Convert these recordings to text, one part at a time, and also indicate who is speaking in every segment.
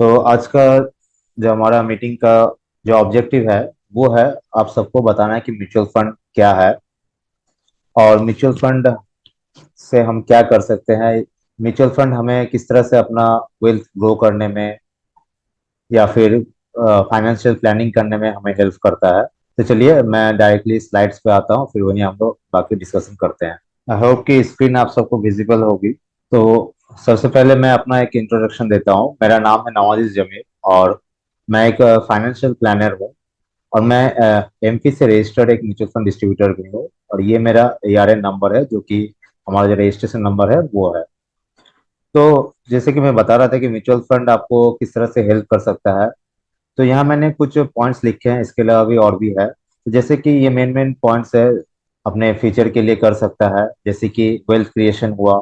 Speaker 1: आज का जो हमारा मीटिंग का जो ऑब्जेक्टिव है वो है आप सबको बताना है कि म्यूचुअल फंड क्या है और म्यूचुअल फंड से हम क्या कर सकते हैं। म्यूचुअल फंड हमें किस तरह से अपना वेल्थ ग्रो करने में या फिर फाइनेंशियल प्लानिंग करने में हमें हेल्प करता है। तो चलिए मैं डायरेक्टली स्लाइड्स पे आता हूँ, फिर वहीं हम लोग बाकी डिस्कशन करते हैं। आई होप कि स्क्रीन आप सबको विजिबल होगी। तो सबसे पहले मैं अपना एक इंट्रोडक्शन देता हूँ। मेरा नाम है नवाजिश जमीर और मैं एक फाइनेंशियल प्लानर हूँ और मैं एमपी से रजिस्टर्ड एक म्यूचुअल फंड डिस्ट्रीब्यूटर भी हूँ और ये मेरा एआरएन नंबर है जो कि हमारा जो रजिस्ट्रेशन नंबर है वो है। तो जैसे कि मैं बता रहा था कि म्यूचुअल फंड आपको किस तरह से हेल्प कर सकता है, तो यहाँ मैंने कुछ पॉइंट्स लिखे हैं, इसके अलावा भी और भी है। तो जैसे कि ये मेन मेन पॉइंट्स है, अपने फ्यूचर के लिए कर सकता है, जैसे कि वेल्थ क्रिएशन हुआ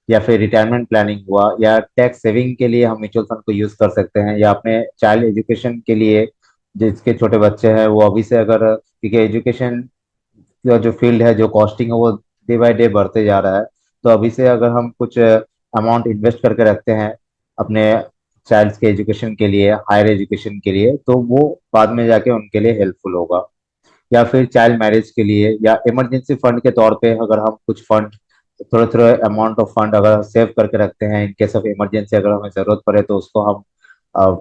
Speaker 1: या फिर रिटायरमेंट प्लानिंग हुआ या टैक्स सेविंग के लिए हम म्यूचुअल फंड को यूज कर सकते हैं, या अपने चाइल्ड एजुकेशन के लिए जिसके छोटे बच्चे हैं वो अभी से अगर, क्योंकि एजुकेशन का जो फील्ड है, जो कॉस्टिंग है वो डे बाय डे बढ़ते जा रहा है। तो अभी से अगर हम कुछ अमाउंट इन्वेस्ट करके रखते हैं अपने चाइल्ड के एजुकेशन के लिए, हायर एजुकेशन के लिए, तो वो बाद में जाके उनके लिए हेल्पफुल होगा। या फिर चाइल्ड मैरिज के लिए या इमरजेंसी फंड के तौर पे अगर हम कुछ फंड, थोड़े थोड़े अमाउंट ऑफ फंड अगर सेव करके रखते हैं इन केस ऑफ इमरजेंसी, अगर हमें जरूरत पड़े तो उसको हम अ,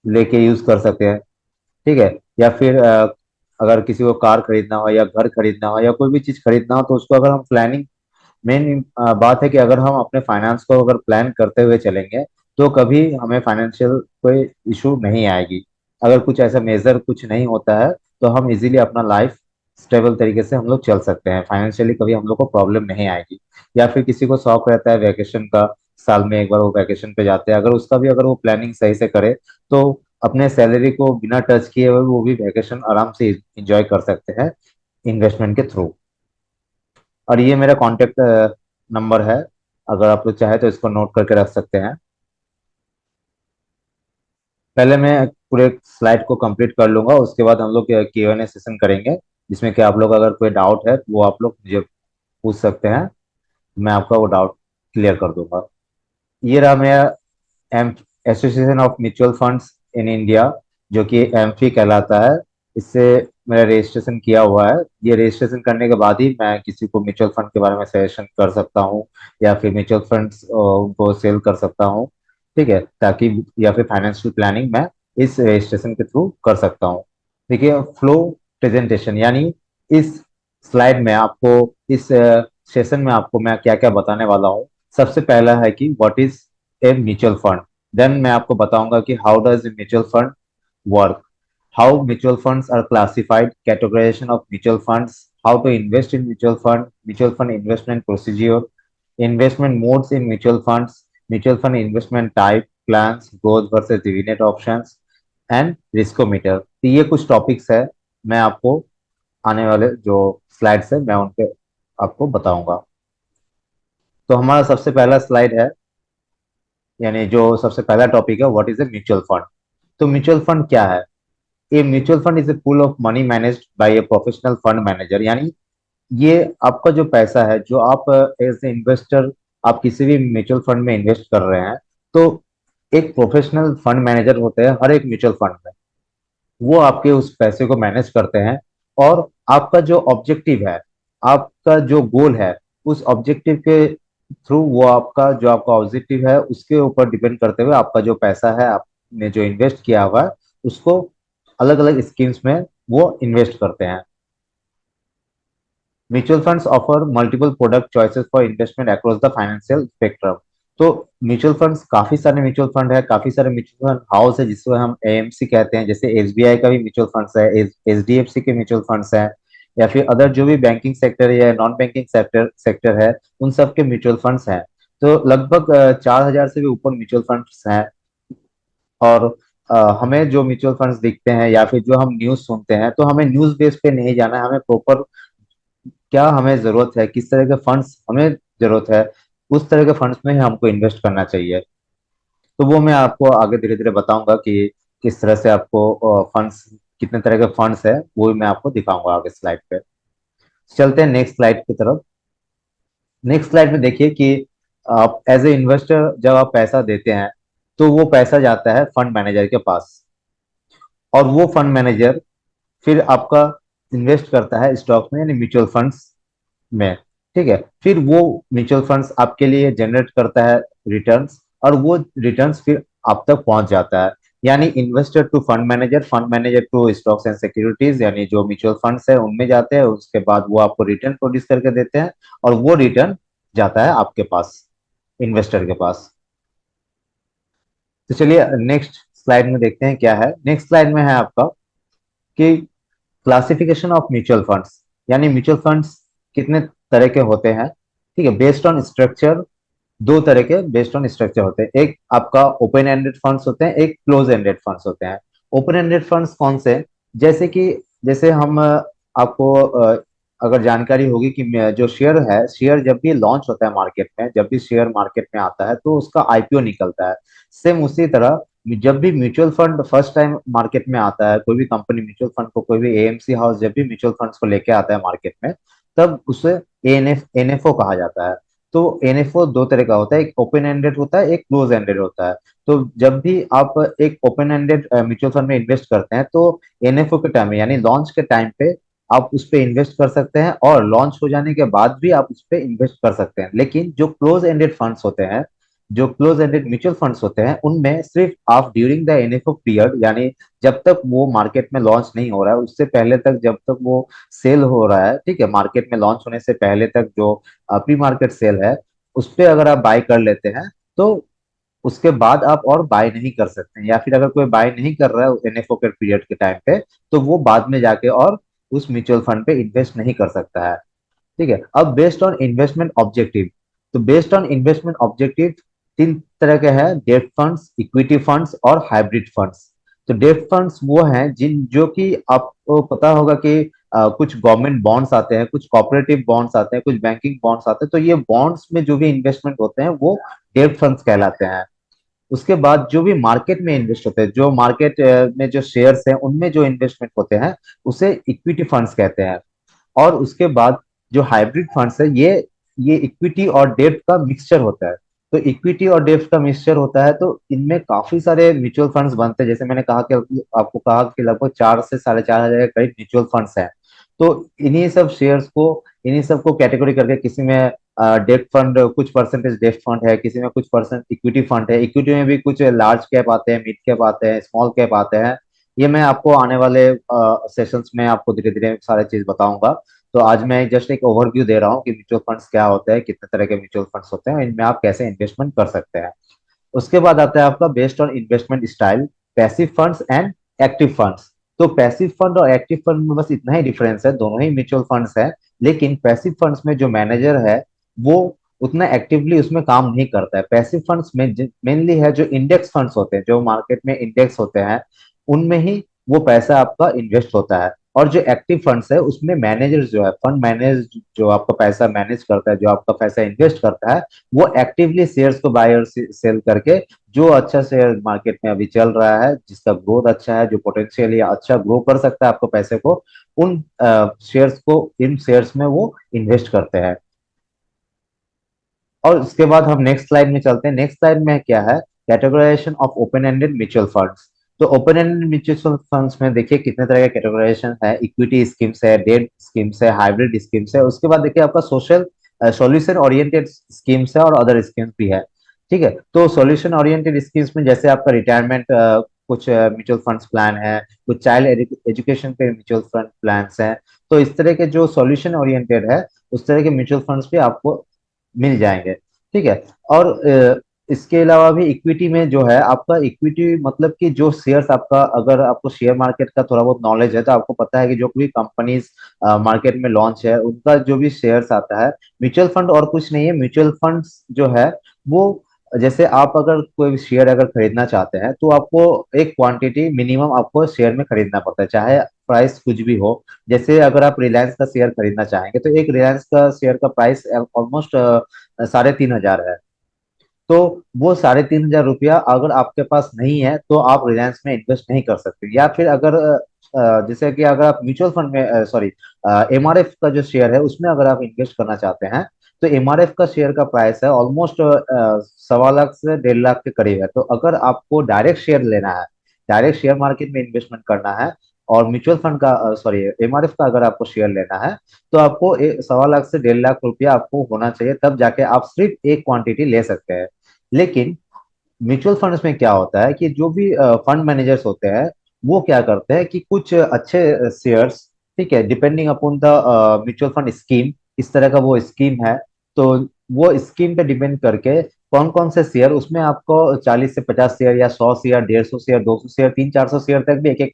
Speaker 1: लेके यूज कर सकते हैं। ठीक है। या फिर अगर किसी को कार खरीदना हो या घर खरीदना हो या कोई भी चीज खरीदना हो तो उसको अगर हम प्लानिंग, मेन बात है कि अगर हम अपने फाइनेंस को अगर प्लान करते हुए चलेंगे तो कभी हमें फाइनेंशियल कोई इशू नहीं आएगी। अगर कुछ ऐसा मेजर कुछ नहीं होता है तो हम इजीली अपना लाइफ स्टेबल तरीके से हम लोग चल सकते हैं, फाइनेंशियली कभी हम लोग को प्रॉब्लम नहीं आएगी। या फिर किसी को शौक रहता है वैकेशन का, साल में एक बार वो वैकेशन पे जाते हैं, अगर उसका भी अगर वो प्लानिंग सही से करे तो अपने सैलरी को बिना टच किए हुए वो भी वैकेशन आराम से इंजॉय कर सकते हैं इन्वेस्टमेंट के थ्रू। और ये मेरा कॉन्टेक्ट नंबर है, अगर आप लोग चाहे तो इसको नोट करके रख सकते हैं। पहले मैं पूरे स्लाइड को कंप्लीट कर लूंगा, उसके बाद हम लोग Q&A सेशन करेंगे जिसमें कि आप लोग अगर कोई डाउट है तो वो आप लोग मुझे पूछ सकते हैं, मैं आपका वो डाउट क्लियर कर दूंगा। ये रहा मेरा M association of mutual funds in India, जो कि एमफी कहलाता है। इससे मेरा रजिस्ट्रेशन किया हुआ है। ये रजिस्ट्रेशन करने के बाद ही मैं किसी को म्यूचुअल फंड के बारे में सजेशन कर सकता हूँ या फिर म्यूचुअल फंड्स को सेल कर सकता हूँ। ठीक है, ताकि या फिर फाइनेंशियल प्लानिंग मैं इस रजिस्ट्रेशन के थ्रू कर सकता हूँ। देखिए फ्लो प्रेजेंटेशन, यानी इस स्लाइड में आपको, इस सेशन में आपको मैं क्या क्या बताने वाला हूँ। सबसे पहला है कि what is a mutual fund. Then मैं आपको बताऊंगा कि how does mutual fund work, how mutual funds are classified, categorization of mutual funds, how to invest in mutual fund investment procedure, investment modes in mutual fund investment type, plans, growth versus dividend options, and riskometer। तो ये कुछ topics है, मैं आपको आने वाले जो slides है मैं उनपे आपको बताऊंगा। तो हमारा सबसे पहला स्लाइड है, यानी जो सबसे पहला टॉपिक है, what is a mutual fund. तो म्यूचुअल फंड क्या है? ए mutual fund is a pool of money managed by a professional fund manager, यानी ये आपका जो पैसा है जो आप एज ए इन्वेस्टर आप किसी भी म्यूचुअल फंड में इन्वेस्ट कर रहे हैं, तो एक प्रोफेशनल फंड मैनेजर होते हैं हर एक म्यूचुअल फंड में। वो आपके उस पैसे को मैनेज करते हैं और आपका जो ऑब्जेक्टिव है, आपका जो गोल है, उस ऑब्जेक्टिव के थ्रू वो आपका जो आपका ऑब्जेक्टिव है उसके ऊपर डिपेंड करते हुए आपका जो पैसा है आपने जो इन्वेस्ट किया हुआ है उसको अलग अलग स्कीम्स में वो इन्वेस्ट करते हैं। Mutual funds offer multiple product choices for investment across the financial spectrum. तो म्यूचुअल फंड्स, काफी सारे म्यूचुअल फंड है, काफी सारे म्यूचुअल फंड हाउस है जिसको हम एएमसी कहते हैं, जैसे एसबीआई का भी म्यूचुअल फंड्स है, एचडीएफसी के म्यूचुअल फंड्स हैं, या फिर अदर जो भी बैंकिंग सेक्टर या नॉन बैंकिंग सेक्टर सेक्टर है उन सब के म्यूचुअल फंड्स हैं। तो लगभग 4,000 से भी ऊपर म्यूचुअल फंड्स हैं। और हमें जो म्यूचुअल फंड्स दिखते हैं या फिर जो हम न्यूज सुनते हैं, तो हमें न्यूज बेस पे नहीं जाना है, हमें प्रॉपर क्या हमें जरूरत है, किस तरह के फंड्स हमें जरूरत है, उस तरह के फंड्स में ही हमको इन्वेस्ट करना चाहिए। तो वो मैं आपको आगे धीरे धीरे बताऊंगा कि किस तरह से आपको फंड्स, कितने तरह के फंड्स है वो भी मैं आपको दिखाऊंगा आगे स्लाइड पे। चलते हैं नेक्स्ट स्लाइड की तरफ। नेक्स्ट स्लाइड में देखिए कि आप एज ए इन्वेस्टर जब आप पैसा देते हैं तो वो पैसा जाता है फंड मैनेजर के पास, और वो फंड मैनेजर फिर आपका इन्वेस्ट करता है स्टॉक में, यानी म्यूचुअल फंड्स में। ठीक है, फिर वो म्यूचुअल फंड्स आपके लिए जनरेट करता है रिटर्न्स, और वो रिटर्न्स फिर आप तक पहुंच जाता है। यानी investor to fund manager, fund manager to stocks and securities, यानी जो म्यूचुअल फंड्स है उनमें जाते हैं, उसके बाद वो आपको रिटर्न प्रोड्यूस करके देते हैं, और वो रिटर्न जाता है आपके पास, इन्वेस्टर के पास। तो चलिए नेक्स्ट स्लाइड में देखते हैं क्या है। नेक्स्ट स्लाइड में है आपका कि क्लासिफिकेशन ऑफ म्यूचुअल फंड्स, यानी म्यूचुअल फंड्स कितने तरह के होते हैं। ठीक है, बेस्ड ऑन स्ट्रक्चर, दो तरह के बेस्ड ऑन स्ट्रक्चर होते हैं। एक आपका ओपन एंडेड फंड्स होते हैं, एक क्लोज एंडेड फंड्स होते हैं। ओपन एंडेड फंड्स कौन से, जैसे कि जैसे हम आपको अगर जानकारी होगी कि जो शेयर है, शेयर जब भी लॉन्च होता है मार्केट में, जब भी शेयर मार्केट में आता है तो उसका आईपीओ निकलता है। सेम उसी तरह जब भी mutual fund first time market में आता है, कोई भी कंपनी म्यूचुअल फंड को, कोई भी एएमसी हाउस जब भी म्यूचुअल फंड्स को लेके आता है मार्केट में, तब उसे एनएफओ कहा जाता है। तो एनएफओ दो तरह का होता है, एक ओपन एंडेड होता है, एक क्लोज एंडेड होता है। तो जब भी आप एक ओपन एंडेड म्यूचुअल फंड में इन्वेस्ट करते हैं, तो एनएफओ के टाइम में, यानी लॉन्च के टाइम पे आप उस पर इन्वेस्ट कर सकते हैं, और लॉन्च हो जाने के बाद भी आप उस पर इन्वेस्ट कर सकते हैं। लेकिन जो क्लोज एंडेड फंड्स होते हैं, जो क्लोज एंडेड म्यूचुअल फंड्स होते हैं, उनमें सिर्फ आप ड्यूरिंग द एनएफओ पीरियड, यानी जब तक वो मार्केट में लॉन्च नहीं हो रहा है उससे पहले तक, जब तक वो सेल हो रहा है, ठीक है, मार्केट में लॉन्च होने से पहले तक जो प्री मार्केट सेल है, उस पे अगर आप बाय कर लेते हैं, तो उसके बाद आप और बाय नहीं कर सकते हैं। या फिर अगर कोई बाय नहीं कर रहा है एनएफओ के पीरियड के टाइम पे, तो वो बाद में जाके और उस म्यूचुअल फंड पे इन्वेस्ट नहीं कर सकता है। ठीक है, अब बेस्ड ऑन इन्वेस्टमेंट ऑब्जेक्टिव, तो बेस्ड ऑन इन्वेस्टमेंट ऑब्जेक्टिव तीन तरह के हैं: डेट फंड्स, इक्विटी फंड्स और हाइब्रिड फंड्स। तो डेट फंड्स वो हैं जिन जो कि आपको पता होगा कि कुछ गवर्नमेंट बॉन्ड्स आते हैं, कुछ कॉपरेटिव बॉन्ड्स आते हैं, कुछ बैंकिंग बॉन्ड्स आते हैं, तो ये बॉन्ड्स में जो भी इन्वेस्टमेंट होते हैं वो डेट फंड्स कहलाते हैं। उसके बाद जो भी मार्केट में इन्वेस्ट होते हैं, जो मार्केट में जो शेयर्स हैं उनमें जो इन्वेस्टमेंट होते हैं, उसे इक्विटी फंड्स कहते हैं। और उसके बाद जो हाइब्रिड फंड्स है, ये इक्विटी और डेब्ट का मिक्सचर होता है। तो इक्विटी और डेब्ट का मिक्सचर होता है, तो इनमें काफी सारे म्यूचुअल फंड्स बनते हैं। जैसे मैंने कहा कि आपको कहा कि लगभग 4 से 4.5 हजार के करीब म्यूचुअल फंड्स हैं। तो इन्हीं सब शेयर्स को, इन्हीं सब को कैटेगरी करके, किसी में डेब्ट फंड, कुछ परसेंटेज डेब्ट फंड है, किसी में कुछ परसेंट इक्विटी फंड है। इक्विटी में भी कुछ लार्ज कैप आते हैं, मिड कैप आते हैं, स्मॉल कैप आते हैं। ये मैं आपको आने वाले सेशंस में आपको धीरे धीरे सारे चीज बताऊंगा। तो आज मैं जस्ट एक ओवरव्यू दे रहा हूँ कि म्यूचुअल फंड्स क्या होते हैं, कितने तरह के म्यूचुअल फंड्स होते हैं, इनमें आप कैसे इन्वेस्टमेंट कर सकते हैं। उसके बाद आता है आपका based on investment style, passive funds and active funds. तो पैसिव फंड और एक्टिव फंड में बस इतना ही डिफरेंस है, दोनों ही म्यूचुअल फंड्स है। लेकिन पैसिव फंड्स में जो मैनेजर है वो उतना एक्टिवली उसमें काम नहीं करता है। पैसिव फंड्स में मेनली है जो इंडेक्स फंड्स होते हैं, जो मार्केट में इंडेक्स होते हैं, उनमें ही वो पैसा आपका इन्वेस्ट होता है। और जो एक्टिव फंड्स है उसमें मैनेजर जो है, फंड मैनेज जो आपका पैसा मैनेज करता है, जो आपका पैसा इन्वेस्ट करता है, वो एक्टिवली शेयर्स को बाय और सेल करके, जो अच्छा शेयर मार्केट में अभी चल रहा है, जिसका ग्रोथ अच्छा है, जो पोटेंशियली अच्छा ग्रो कर सकता है आपको पैसे को, उन शेयर्स को, इन शेयर्स में वो इन्वेस्ट करते हैं। और उसके बाद हम नेक्स्ट स्लाइड में चलते हैं। नेक्स्ट स्लाइड में क्या है, categorisation of open ended mutual funds. तो ओपन एंडेड म्यूचुअल फंड्स में देखिए कितने तरह के कैटेगराइजेशन है: इक्विटी स्कीम्स है, डेट स्कीम्स है, हाइब्रिड स्कीम्स है। उसके बाद देखिए आपका सोशल सॉल्यूशन ओरिएंटेड स्कीम्स है, और अदर स्कीम्स भी है। ठीक है, तो सॉल्यूशन ओरिएंटेड स्कीम्स में जैसे आपका रिटायरमेंट कुछ म्यूचुअल फंड्स प्लान है, कुछ चाइल्ड एजुकेशन पे म्यूचुअल फंड प्लान्स हैं। तो इस तरह के जो सॉल्यूशन ओरिएंटेड है, उस तरह के म्यूचुअल फंड्स भी आपको मिल जाएंगे। ठीक है, और इसके अलावा भी इक्विटी में जो है आपका, इक्विटी मतलब कि जो शेयर्स आपका, अगर आपको शेयर मार्केट का थोड़ा बहुत नॉलेज है तो आपको पता है कि जो भी कंपनीज मार्केट में लॉन्च है उनका जो भी शेयर्स आता है, म्यूचुअल फंड और कुछ नहीं है। म्यूचुअल फंड्स जो है वो, जैसे आप अगर कोई शेयर अगर खरीदना चाहते हैं तो आपको एक क्वांटिटी मिनिमम आपको शेयर में खरीदना पड़ता है, चाहे प्राइस कुछ भी हो। जैसे अगर आप रिलायंस का शेयर खरीदना चाहेंगे तो एक रिलायंस का शेयर का प्राइस ऑलमोस्ट 3,500 है। तो वो 3,500 रुपया अगर आपके पास नहीं है तो आप रिलायंस में इन्वेस्ट नहीं कर सकते। या फिर अगर जैसे कि अगर आप म्यूचुअल फंड में, सॉरी, एमआरएफ का जो शेयर है उसमें अगर आप इन्वेस्ट करना चाहते हैं, तो एमआरएफ का शेयर का प्राइस है ऑलमोस्ट 1.25 लाख से 1.5 लाख के करीब है। तो अगर आपको डायरेक्ट शेयर लेना है, डायरेक्ट शेयर मार्केट में इन्वेस्टमेंट करना है, और म्यूचुअल फंड का सॉरी एमआरएफ का अगर आपको शेयर लेना है, तो आपको 1.25 लाख से 1.5 लाख रुपया आपको होना चाहिए, तब जाके आप सिर्फ एक क्वांटिटी ले सकते हैं। लेकिन म्यूचुअल फंड्स में क्या होता है कि जो भी फंड मैनेजर्स होते हैं, वो क्या करते हैं कि कुछ अच्छे शेयर्स, ठीक है, depending upon the mutual fund scheme, इस तरह का वो स्कीम है, तो वो स्कीम पे डिपेंड करके कौन कौन से शेयर, उसमें आपको 40 से 50 शेयर या 100 शेयर, 150 शेयर, 200 शेयर, 300 400 शेयर तक भी एक एक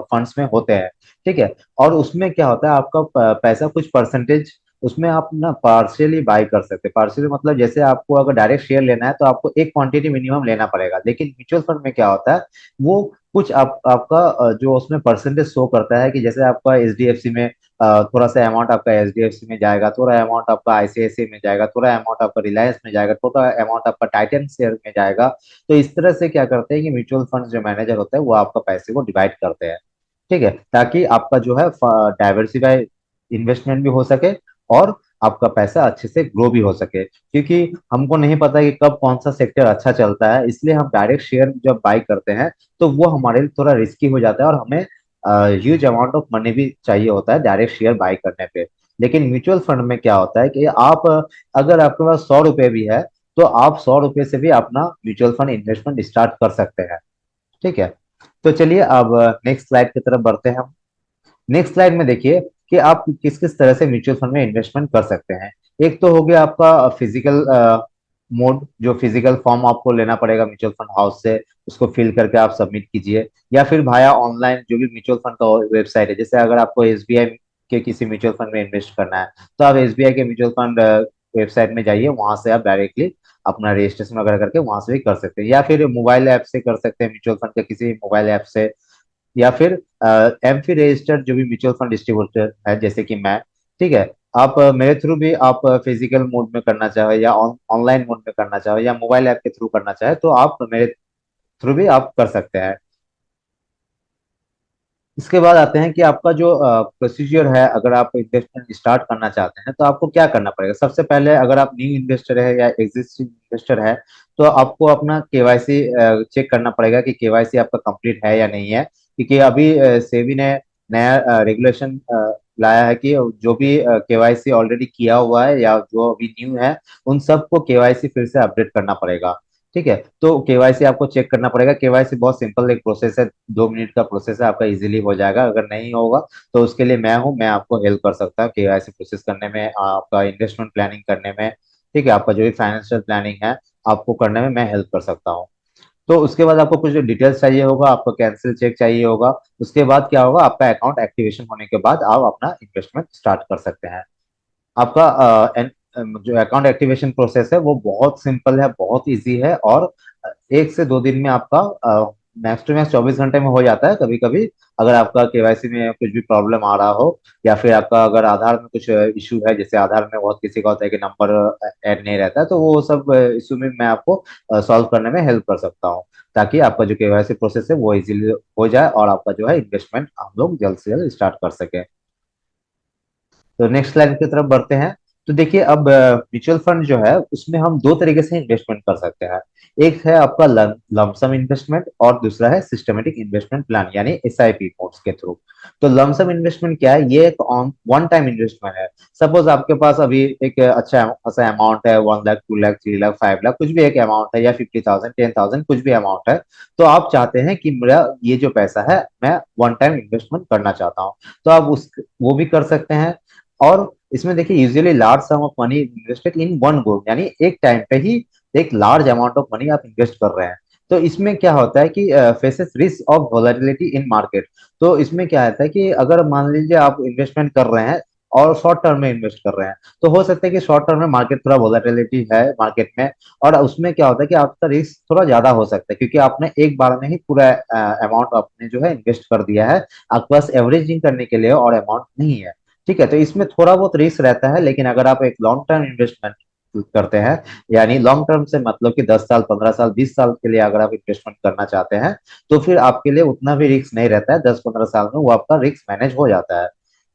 Speaker 1: फंड्स में होते हैं, ठीक है। और उसमें क्या होता है, आपका पैसा कुछ परसेंटेज उसमें आप ना पार्शियली बाय कर सकते हैं। पार्शियली मतलब जैसे आपको अगर डायरेक्ट शेयर लेना है तो आपको एक क्वांटिटी मिनिमम लेना पड़ेगा, लेकिन म्यूचुअल फंड में क्या होता है, वो कुछ आपका जो उसमें परसेंटेज शो करता है कि जैसे आपका एचडीएफसी में थोड़ा सा अमाउंट आपका एचडीएफसी में जाएगा, थोड़ा अमाउंट आपका आईसीआईसीआई में जाएगा, थोड़ा अमाउंट आपका रिलायंस में जाएगा, थोड़ा अमाउंट आपका टाइटन शेयर में जाएगा। तो इस तरह से क्या करते हैं कि म्यूचुअल फंड जो मैनेजर होता है वो आपका पैसे को डिवाइड करते हैं, ठीक है, ताकि आपका जो है डाइवर्सिफाई इन्वेस्टमेंट भी हो सके, और आपका पैसा अच्छे से ग्रो भी हो सके। क्योंकि हमको नहीं पता कि कब कौन सा सेक्टर अच्छा चलता है, इसलिए हम डायरेक्ट शेयर जब बाई करते हैं तो वो हमारे लिए थोड़ा रिस्की हो जाता है, और हमें ह्यूज अमाउंट ऑफ मनी भी चाहिए होता है डायरेक्ट शेयर बाई करने पे। लेकिन म्यूचुअल फंड में क्या होता है कि आप अगर आपके पास 100 रुपए भी है, तो आप 100 रुपए से भी अपना म्यूचुअल फंड इन्वेस्टमेंट स्टार्ट कर सकते हैं, ठीक है। तो चलिए अब नेक्स्ट स्लाइड की तरफ बढ़ते हैं हम। नेक्स्ट स्लाइड में देखिए कि आप किस किस तरह से म्यूचुअल फंड में इन्वेस्टमेंट कर सकते हैं। एक तो हो गया आपका फिजिकल मोड, जो फिजिकल फॉर्म आपको लेना पड़ेगा म्यूचुअल फंड हाउस से, उसको फिल करके आप सबमिट कीजिए, या फिर भाया ऑनलाइन जो भी म्यूचुअल फंड का वेबसाइट है। जैसे अगर आपको एसबीआई के किसी म्यूचुअल फंड में इन्वेस्ट करना है, तो आप एसबीआई के म्यूचुअल फंड वेबसाइट में जाइए, वहां से आप डायरेक्टली अपना रजिस्ट्रेशन वगैरह करके वहां से भी कर सकते हैं, या फिर मोबाइल ऐप से कर सकते हैं, म्यूचुअल फंड के किसी मोबाइल ऐप से, या फिर एमफी रजिस्टर्ड जो भी म्यूचुअल फंड डिस्ट्रीब्यूटर है जैसे कि मैं, ठीक है। आप मेरे थ्रू भी आप फिजिकल मोड में करना चाहे या ऑनलाइन मोड में करना चाहे या मोबाइल ऐप के थ्रू करना चाहे, तो आप मेरे थ्रू भी आप कर सकते हैं। इसके बाद आते हैं कि आपका जो प्रोसीजर है, अगर आप इन्वेस्टमेंट स्टार्ट करना चाहते हैं तो आपको क्या करना पड़ेगा। सबसे पहले अगर आप न्यू इन्वेस्टर है या एग्जिस्टिंग इन्वेस्टर है, तो आपको अपना केवाईसी चेक करना पड़ेगा कि केवाईसी आपका कंप्लीट है या नहीं है। क्योंकि अभी सेबी ने नया रेगुलेशन लाया है कि जो भी केवाईसी ऑलरेडी किया हुआ है या जो अभी न्यू है, उन सबको केवाईसी फिर से अपडेट करना पड़ेगा, ठीक है। तो केवाईसी आपको चेक करना पड़ेगा। केवाईसी बहुत सिंपल एक प्रोसेस है, 2 मिनट का प्रोसेस है, आपका इजीली हो जाएगा। अगर नहीं होगा तो उसके लिए मैं हूँ, मैं आपको हेल्प कर सकता हूँ केवाईसी प्रोसेस करने में, आपका इन्वेस्टमेंट प्लानिंग करने में, ठीक है, आपका जो भी फाइनेंशियल प्लानिंग है आपको करने में मैं हेल्प कर सकता हूँ। तो उसके बाद आपको कुछ डिटेल्स चाहिए होगा, आपको कैंसिल चेक चाहिए होगा। उसके बाद क्या होगा, आपका अकाउंट एक्टिवेशन होने के बाद आप अपना इन्वेस्टमेंट स्टार्ट कर सकते हैं। आपका जो अकाउंट एक्टिवेशन प्रोसेस है वो बहुत सिंपल है, बहुत इजी है, और 1 से 2 दिन में आपका मैक्स टू मैक्स 24 घंटे में हो जाता है। कभी कभी अगर आपका केवाईसी में कुछ भी प्रॉब्लम आ रहा हो, या फिर आपका अगर आधार में कुछ इशू है, जैसे आधार में बहुत किसी का होता है कि नंबर ऐड नहीं रहता है, तो वो सब इशू में मैं आपको सॉल्व करने में हेल्प कर सकता हूँ, ताकि आपका जो केवाईसी प्रोसेस है वो इजीली हो जाए और आपका जो है इन्वेस्टमेंट हम लोग जल्द से जल्द स्टार्ट कर सके। तो नेक्स्ट स्लाइड की तरफ बढ़ते हैं। तो देखिए अब म्यूचुअल फंड जो है उसमें हम दो तरीके से इन्वेस्टमेंट कर सकते हैं। एक है आपका लमसम इन्वेस्टमेंट, और दूसरा है सिस्टमेटिक इन्वेस्टमेंट प्लान यानी एसआईपी मोड्स के थ्रू। तो लमसम इन्वेस्टमेंट क्या है, ये एक ऑन वन टाइम इन्वेस्टमेंट है। सपोज आपके पास अभी एक अच्छा ऐसा अमाउंट है, 1 लाख, 2 लाख, 3 लाख, 5 लाख, कुछ भी एक अमाउंट है, या 50,000, 10,000, कुछ भी अमाउंट है। तो आप चाहते हैं कि मेरा ये जो पैसा है मैं वन टाइम इन्वेस्टमेंट करना चाहता हूँ, तो आप उस वो भी कर सकते हैं। और इसमें देखिए usually large some of money invested in one go, यानी एक टाइम पे ही एक लार्ज अमाउंट ऑफ मनी आप इन्वेस्ट कर रहे हैं। तो इसमें क्या होता है कि faces risk of volatility in market. तो इसमें क्या होता है कि अगर मान लीजिए आप इन्वेस्टमेंट कर रहे हैं और शॉर्ट टर्म में इन्वेस्ट कर रहे हैं, तो हो सकता है कि शॉर्ट टर्म में मार्केट थोड़ा वोलेटिलिटी है मार्केट में, और उसमें क्या होता है कि आपका रिस्क थोड़ा ज्यादा हो सकता है, क्योंकि आपने एक बार में ही पूरा अमाउंट आपने जो है इन्वेस्ट कर दिया है, आपके पास एवरेजिंग करने के लिए और अमाउंट नहीं है, ठीक है। तो इसमें थोड़ा बहुत रिस्क रहता है, लेकिन अगर आप एक लॉन्ग टर्म इन्वेस्टमेंट करते हैं, यानी लॉन्ग टर्म से मतलब कि 10 साल, 15 साल, 20 साल के लिए अगर आप इन्वेस्टमेंट करना चाहते हैं, तो फिर आपके लिए उतना भी रिस्क नहीं रहता है। 10-15 साल में वो आपका रिस्क मैनेज हो जाता है।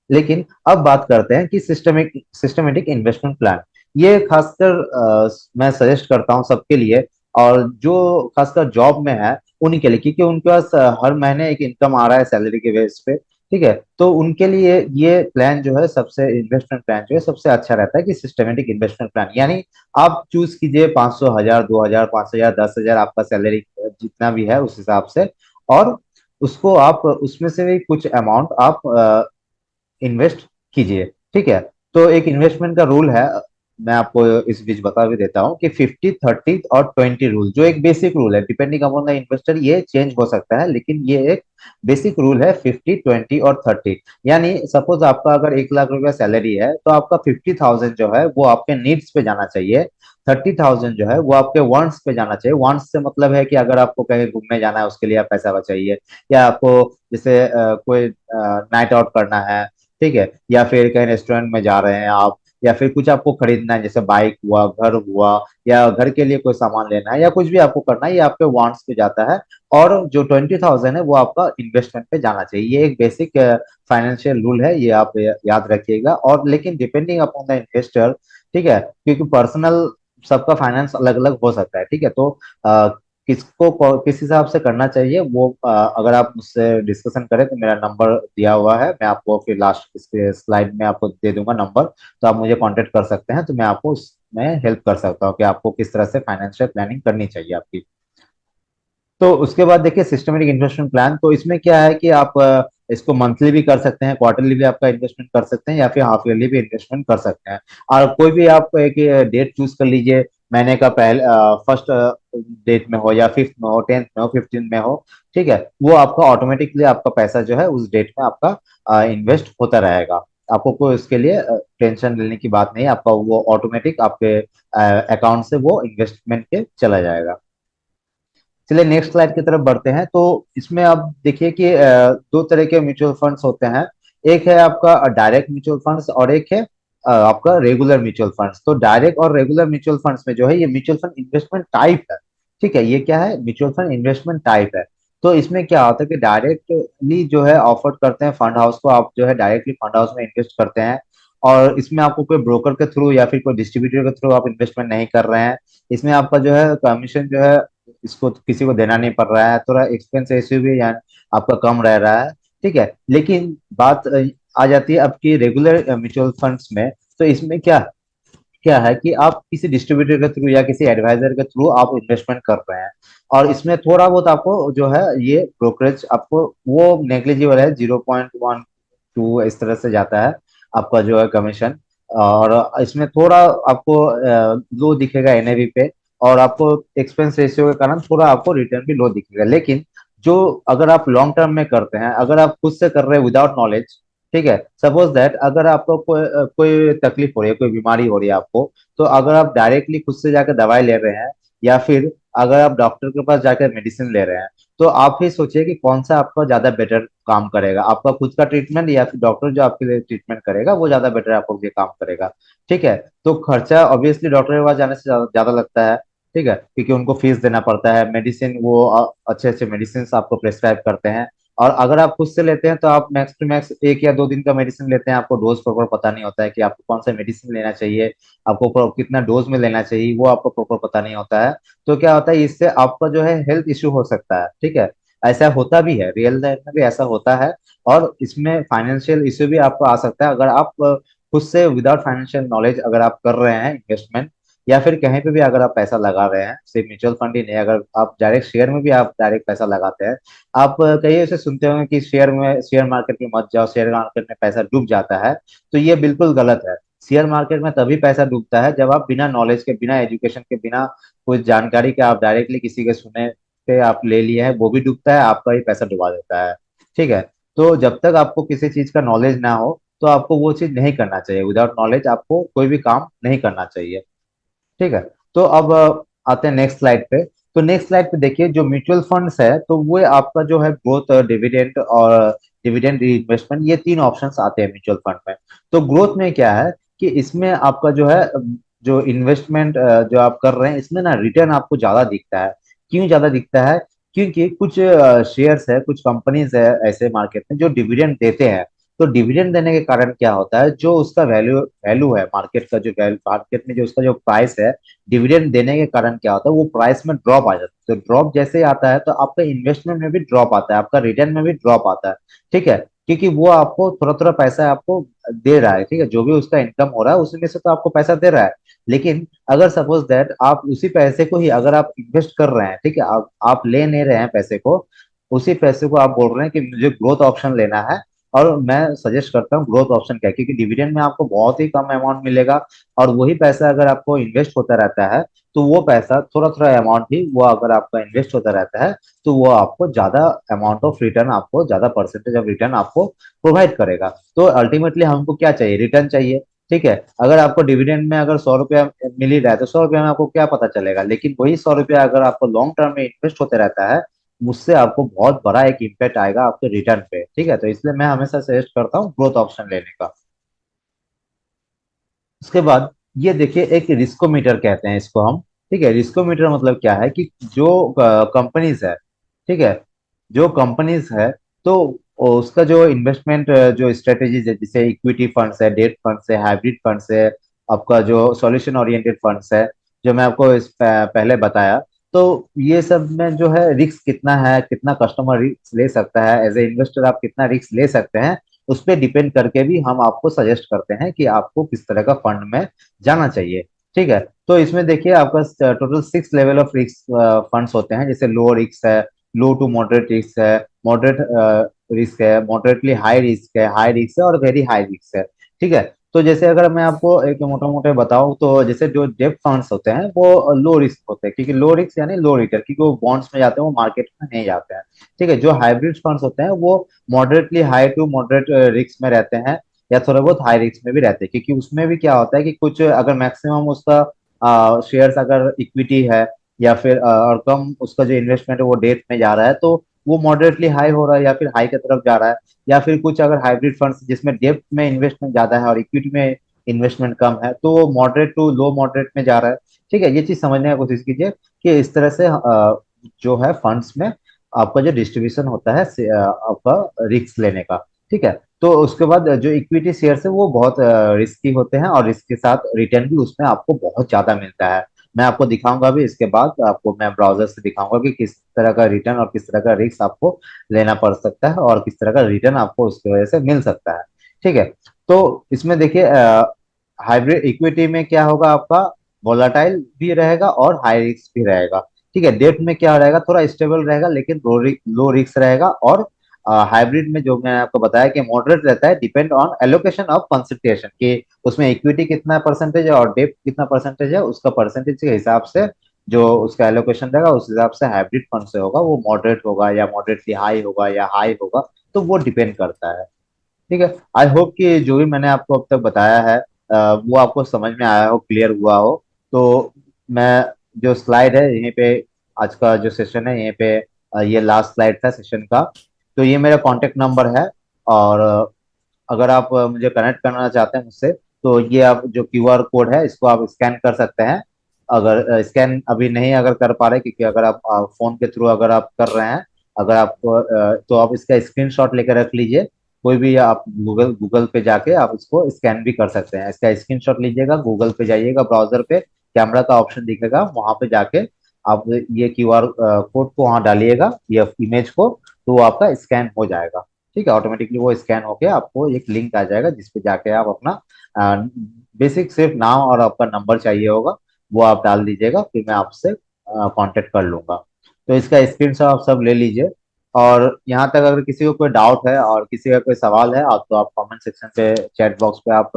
Speaker 1: लेकिन अब बात करते हैं कि सिस्टमेटिक इन्वेस्टमेंट प्लान। ये खासकर मैं सजेस्ट करता हूँ सबके लिए, और जो खासकर जॉब में है उन्हीं के लिए, क्योंकि उनके पास हर महीने एक इनकम आ रहा है सैलरी के बेस पे। ठीक है, तो उनके लिए ये प्लान जो है सबसे, इन्वेस्टमेंट प्लान जो है सबसे अच्छा रहता है कि सिस्टमेटिक इन्वेस्टमेंट प्लान। यानी आप चूज कीजिए 500, 1000, 2000, 5000, 10,000 आपका सैलरी जितना भी है उस हिसाब से, और उसको आप उसमें से भी कुछ अमाउंट आप इन्वेस्ट कीजिए। ठीक है, तो एक इन्वेस्टमेंट का रूल है, मैं आपको इस बीच बता भी देता हूँ कि 50, 30 और 20 रूल, जो एक बेसिक रूल है, डिपेंडिंग अपॉन द इन्वेस्टर ये चेंज हो सकता है, लेकिन ये एक बेसिक रूल है 50, 20 और 30। यानी सपोज आपका अगर 1 लाख रुपया सैलरी है, तो आपका 50,000 जो है वो आपके नीड्स पे जाना चाहिए, 30,000 जो है वो आपके वांट्स पे जाना चाहिए। वांट्स से मतलब है कि अगर आपको कहीं घूमने जाना है उसके लिए आप पैसा बचाइए, या आपको जैसे कोई नाइट आउट करना है, ठीक है, या फिर कहीं रेस्टोरेंट में जा रहे हैं आप, या फिर कुछ आपको खरीदना है जैसे बाइक हुआ, घर हुआ, या घर के लिए कोई सामान लेना है, या कुछ भी आपको करना है, ये आपके वांट्स पे जाता है। और जो 20,000 है वो आपका इन्वेस्टमेंट पे जाना चाहिए। ये एक बेसिक फाइनेंशियल रूल है, ये आप याद रखिएगा। और लेकिन डिपेंडिंग अपॉन द इन्वेस्टर, ठीक है, क्योंकि पर्सनल सबका फाइनेंस अलग अलग हो सकता है। ठीक है, तो किस हिसाब से करना चाहिए वो अगर आप मुझसे डिस्कशन करें तो मेरा नंबर दिया हुआ है, मैं आपको फिर लास्ट इसके स्लाइड में आपको दे दूंगा नंबर, तो आप मुझे कांटेक्ट कर सकते हैं, तो मैं आपको उसमें हेल्प कर सकता हूँ कि आपको किस तरह से फाइनेंशियल प्लानिंग करनी चाहिए आपकी। तो उसके बाद देखिए सिस्टमेटिक इन्वेस्टमेंट प्लान, तो इसमें क्या है कि आप इसको मंथली भी कर सकते हैं, क्वार्टरली भी आपका इन्वेस्टमेंट कर सकते हैं, या फिर हाफ ईयरली भी इन्वेस्टमेंट कर सकते हैं। और कोई भी आप एक डेट चूज कर लीजिए, महीने का पहले फर्स्ट डेट में हो, या फिफ्थ में हो, 10th में हो, 15 में हो। ठीक है, वो आपका ऑटोमेटिकली आपका पैसा जो है उस डेट में आपका इन्वेस्ट होता रहेगा। आपको कोई उसके लिए टेंशन लेने की बात नहीं है, आपका वो ऑटोमेटिक आपके अकाउंट से वो इन्वेस्टमेंट के चला जाएगा। चलिए नेक्स्ट स्लाइड की तरफ बढ़ते हैं। तो इसमें आप देखिए कि दो तरह के म्यूचुअल फंड्स होते हैं। एक है आपका डायरेक्ट म्यूचुअल फंड्स, और एक है आपका रेगुलर म्यूचुअल फंड्स। तो डायरेक्ट और रेगुलर म्यूचुअल फंड्स में जो है, ये म्यूचुअल फंड इन्वेस्टमेंट टाइप है। ठीक है, ये क्या है, म्यूचुअल फंड इन्वेस्टमेंट टाइप है। तो इसमें क्या होता है कि डायरेक्टली जो है ऑफर करते हैं फंड हाउस को, आप जो है डायरेक्टली फंड हाउस में इन्वेस्ट करते हैं, और इसमें आपको कोई ब्रोकर के थ्रू या फिर कोई डिस्ट्रीब्यूटर के थ्रू आप इन्वेस्टमेंट नहीं कर रहे हैं। इसमें आपका जो है कमीशन जो है इसको किसी को देना नहीं पड़ रहा है, थोड़ा एक्सपेंस रेशियो भी यानी आपका कम रह रहा है। ठीक है, लेकिन बात आ जाती है आपकी रेगुलर म्यूचुअल फंड्स में। तो इसमें क्या क्या है कि आप किसी डिस्ट्रीब्यूटर के थ्रू या किसी एडवाइजर के थ्रू आप इन्वेस्टमेंट कर रहे हैं, और इसमें थोड़ा बहुत आपको जो है ये ब्रोकरेज आपको वो नेग्लिजिबल है, 0.12 इस तरह से जाता है आपका जो है कमीशन। और इसमें थोड़ा आपको लो दिखेगा एनएवी पे, और आपको एक्सपेंस रेशियो के कारण थोड़ा आपको रिटर्न भी लो दिखेगा। लेकिन जो अगर आप लॉन्ग टर्म में करते हैं, अगर आप खुद से कर रहे हैं विदाउट नॉलेज, ठीक है, सपोज दैट अगर आपको कोई तकलीफ हो रही है, कोई बीमारी हो रही है आपको, तो अगर आप डायरेक्टली खुद से जाकर दवाई ले रहे हैं, या फिर अगर आप डॉक्टर के पास जाकर मेडिसिन ले रहे हैं, तो आप ही सोचिए कि कौन सा आपका ज्यादा बेटर काम करेगा, आपका खुद का ट्रीटमेंट या फिर डॉक्टर जो आपके लिए ट्रीटमेंट करेगा वो ज्यादा बेटर आपको लिए काम करेगा। ठीक है, तो खर्चा ऑब्वियसली डॉक्टर के पास जाने से ज्यादा लगता है। ठीक है, क्योंकि उनको फीस देना पड़ता है, मेडिसिन वो अच्छे अच्छे मेडिसिन आपको प्रेस्क्राइब करते हैं। और अगर आप खुद से लेते हैं तो आप मैक्स टू मैक्स 1 या 2 दिन का मेडिसिन लेते हैं, आपको डोज प्रॉपर पता नहीं होता है कि आपको कौन सा मेडिसिन लेना चाहिए, आपको कितना डोज में लेना चाहिए वो आपको प्रॉपर पता नहीं होता है। तो क्या होता है, इससे आपका जो है हेल्थ इश्यू हो सकता है। ठीक है, ऐसा होता भी है, रियल लाइफ में भी ऐसा होता है। और इसमें फाइनेंशियल इश्यू भी आपको आ सकता है अगर आप खुद से विदाउट फाइनेंशियल नॉलेज अगर आप कर रहे हैं इन्वेस्टमेंट, या फिर कहीं पे भी अगर आप पैसा लगा रहे हैं, सिर्फ म्यूचुअल फंड ही नहीं, अगर आप डायरेक्ट शेयर में भी आप डायरेक्ट पैसा लगाते हैं। आप कई ऐसे सुनते होंगे कि शेयर मार्केट में मत जाओ, शेयर मार्केट में पैसा डूब जाता है। तो ये बिल्कुल गलत है। शेयर मार्केट में तभी पैसा डूबता है जब आप बिना नॉलेज के, बिना एजुकेशन के, बिना कुछ जानकारी के आप डायरेक्टली किसी के सुने पे आप ले लिए हैं, वो भी डूबता है, आपका ही पैसा डुबा देता है। ठीक है, तो जब तक आपको किसी चीज का नॉलेज ना हो तो आपको वो चीज नहीं करना चाहिए, विदाउट नॉलेज आपको कोई भी काम नहीं करना चाहिए। ठीक है, तो अब आते हैं नेक्स्ट स्लाइड पे। तो नेक्स्ट स्लाइड पे देखिए, जो म्यूचुअल फंड्स है तो वो आपका जो है ग्रोथ, डिविडेंड और डिविडेंड इन्वेस्टमेंट, ये 3 ऑप्शंस आते हैं म्यूचुअल फंड में। तो ग्रोथ में क्या है कि इसमें आपका जो है जो इन्वेस्टमेंट जो आप कर रहे हैं इसमें ना रिटर्न आपको ज्यादा दिखता है। क्यों ज्यादा दिखता है? क्योंकि कुछ शेयर्स है, कुछ कंपनीज है ऐसे मार्केट में जो डिविडेंड देते हैं। तो डिविडेंड देने के कारण क्या होता है, जो उसका वैल्यू वैल्यू है मार्केट का, जो मार्केट में जो उसका जो प्राइस है, डिविडेंड देने के कारण क्या होता है, वो प्राइस में ड्रॉप आ जाता है। तो ड्रॉप जैसे ही आता है तो आपका इन्वेस्टमेंट में भी ड्रॉप आता है, आपका रिटर्न में भी ड्रॉप आता है। ठीक है, क्योंकि वो आपको थोड़ा थोड़ा पैसा आपको दे रहा है। ठीक है, जो भी उसका इनकम हो रहा है उसमें से तो आपको पैसा दे रहा है। लेकिन अगर सपोज दैट आप उसी पैसे को ही अगर आप इन्वेस्ट कर रहे हैं, ठीक है, आप ले नहीं रहे हैं पैसे को, उसी पैसे को आप बोल रहे हैं कि मुझे ग्रोथ ऑप्शन लेना है, और मैं सजेस्ट करता हूँ ग्रोथ ऑप्शन क्या है, क्योंकि डिविडेंड में आपको बहुत ही कम अमाउंट मिलेगा, और वही पैसा अगर आपको इन्वेस्ट होता रहता है, तो वो पैसा थोड़ा थोड़ा अमाउंट ही वो अगर आपका इन्वेस्ट होता रहता है, तो वो आपको ज्यादा अमाउंट ऑफ रिटर्न, आपको ज्यादा परसेंटेज ऑफ रिटर्न आपको प्रोवाइड करेगा। तो अल्टीमेटली हमको क्या चाहिए, रिटर्न चाहिए। ठीक है, अगर आपको डिविडेंड में अगर 100 रुपया मिल ही रहा है तो 100 रुपया में आपको क्या पता चलेगा, लेकिन वही 100 रुपया अगर आपको लॉन्ग टर्म में इन्वेस्ट होते रहता है, उससे आपको बहुत बड़ा एक इम्पैक्ट आएगा आपके रिटर्न पे। ठीक है, तो इसलिए मैं हमेशा सजेस्ट करता हूँ ग्रोथ ऑप्शन लेने का। उसके बाद ये देखिए, एक रिस्कोमीटर कहते हैं इसको हम। ठीक है, रिस्कोमीटर मतलब क्या है कि जो कंपनीज है, ठीक है, जो कंपनीज है, तो उसका जो इन्वेस्टमेंट जो स्ट्रेटेजीज है, जैसे इक्विटी फंड्स है, डेट फंड्स है, हाइब्रिड फंड्स है, आपका जो सॉल्यूशन ओरिएंटेड फंड्स है, जो मैं आपको पहले बताया, तो ये सब में जो है रिस्क कितना है, कितना कस्टमर रिस्क ले सकता है, एज ए इन्वेस्टर आप कितना रिस्क ले सकते हैं, उस पर डिपेंड करके भी हम आपको सजेस्ट करते हैं कि आपको किस तरह का फंड में जाना चाहिए। ठीक है, तो इसमें देखिए आपका total 6 level of risk funds होते हैं, जैसे लो रिस्क है, लो टू मॉडरेट रिस्क है, मॉडरेट रिस्क है, मॉडरेटली हाई रिस्क है, हाई रिस्क है, और वेरी हाई रिस्क है। ठीक है, तो जैसे अगर मैं आपको एक मोटा मोटे बताऊं, तो जैसे जो डेब्ट फंड्स होते हैं वो लो रिस्क होते हैं, क्योंकि लो रिस्क यानी लो रिटर्न, क्योंकि वो बॉन्ड्स में जाते हैं, वो मार्केट में नहीं जाते हैं। ठीक है, जो हाइब्रिड फंड्स होते हैं वो moderately high to moderate risk में रहते हैं, या थोड़ा बहुत हाई रिस्क में भी रहते हैं, क्योंकि उसमें भी क्या होता है कि कुछ अगर मैक्सिमम उसका शेयर्स अगर इक्विटी है, या फिर और कम उसका जो इन्वेस्टमेंट है वो डेट में जा रहा है, तो वो मॉडरेटली हाई हो रहा है या फिर हाई की तरफ जा रहा है। या फिर कुछ अगर हाइब्रिड फंड्स जिसमें डेप्थ में इन्वेस्टमेंट ज्यादा है और इक्विटी में इन्वेस्टमेंट कम है, तो वो मॉडरेट टू लो मॉडरेट में जा रहा है। ठीक है, ये चीज समझने की कोशिश कीजिए कि इस तरह से जो है फंड्स में आपका जो डिस्ट्रीब्यूशन होता है आपका रिस्क लेने का। ठीक है, तो उसके बाद जो इक्विटी शेयर्स है वो बहुत रिस्की होते हैं, और रिस्क के साथ रिटर्न भी उसमें आपको बहुत ज्यादा मिलता है। मैं आपको दिखाऊंगा भी, इसके बाद आपको मैं ब्राउजर से दिखाऊंगा कि किस तरह का रिटर्न और किस तरह का रिस्क आपको लेना पड़ सकता है, और किस तरह का रिटर्न आपको उसकी वजह से मिल सकता है। ठीक है, तो इसमें देखिए हाइब्रिड इक्विटी में क्या होगा, आपका वोलाटाइल भी रहेगा और हाई रिस्क भी रहेगा। ठीक है, डेट में क्या रहेगा, थोड़ा स्टेबल रहेगा लेकिन लो रिस्क रहेगा। और हाइब्रिड में जो मैंने आपको बताया कि मॉडरेट रहता है, depend on allocation of concentration, कि उसमें इक्विटी कितना परसेंटेज है और डेट कितना परसेंटेज है, उसका परसेंटेज के हिसाब से जो उसका एलोकेशन रहेगा, उस हिसाब से हाइब्रिड फंड से होगा, वो मॉडरेट होगा या मॉडरेटली हाई होगा या हाई होगा, तो वो डिपेंड करता है। ठीक है, आई होप कि जो भी मैंने आपको अब तक बताया है वो आपको समझ में आया हो, क्लियर हुआ हो। तो मैं जो स्लाइड है यहीं पे, आज का जो सेशन है यहीं पे, ये लास्ट स्लाइड था सेशन का। तो ये मेरा कांटेक्ट नंबर है, और अगर आप मुझे कनेक्ट करना चाहते हैं मुझसे, तो ये आप जो क्यूआर कोड है इसको आप स्कैन कर सकते हैं। अगर स्कैन अभी नहीं अगर कर पा रहे, क्योंकि अगर आप फोन के थ्रू अगर आप कर रहे हैं, अगर आप तो आप इसका स्क्रीनशॉट लेकर रख लीजिए। कोई भी आप गूगल गूगल पे जाके आप इसको स्कैन भी कर सकते हैं, इसका स्क्रीनशॉट लीजिएगा, गूगल पे जाइएगा, ब्राउजर पे कैमरा का ऑप्शन दिखेगा, वहां पे जाके आप ये क्यूआर कोड को वहां डालिएगा, ये इमेज को, तो वो आपका स्कैन हो जाएगा। ठीक है, ऑटोमेटिकली वो स्कैन होके आपको एक लिंक आ जाएगा, जिसपे जाके आप अपना बेसिक सिर्फ नाम और आपका नंबर चाहिए होगा, वो आप डाल दीजिएगा, फिर मैं आपसे कांटेक्ट कर लूंगा। तो इसका स्क्रीनशॉट आप सब ले लीजिए। और यहाँ तक अगर किसी को कोई डाउट है और किसी का कोई सवाल है, आप तो आप कमेंट सेक्शन पे, चैट बॉक्स पे आप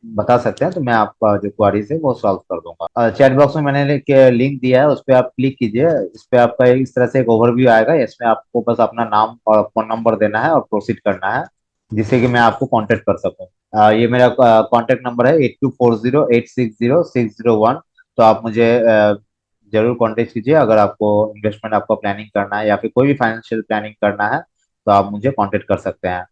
Speaker 1: बता सकते हैं, तो मैं आपका जो क्वारीज है वो सॉल्व कर दूंगा। चैट बॉक्स में मैंने लिंक दिया है, उस पर आप क्लिक कीजिए, इस पे आपका इस तरह से एक ओवरव्यू आएगा, इसमें आपको बस अपना नाम और फोन नंबर देना है और प्रोसीड करना है, जिससे कि मैं आपको कांटेक्ट कर सकूं। ये मेरा कांटेक्ट नंबर है 8240860601। तो आप मुझे जरूर कांटेक्ट कीजिए, अगर आपको इन्वेस्टमेंट आपको प्लानिंग करना है या फिर कोई भी फाइनेंशियल प्लानिंग करना है, तो आप मुझे कांटेक्ट कर सकते हैं।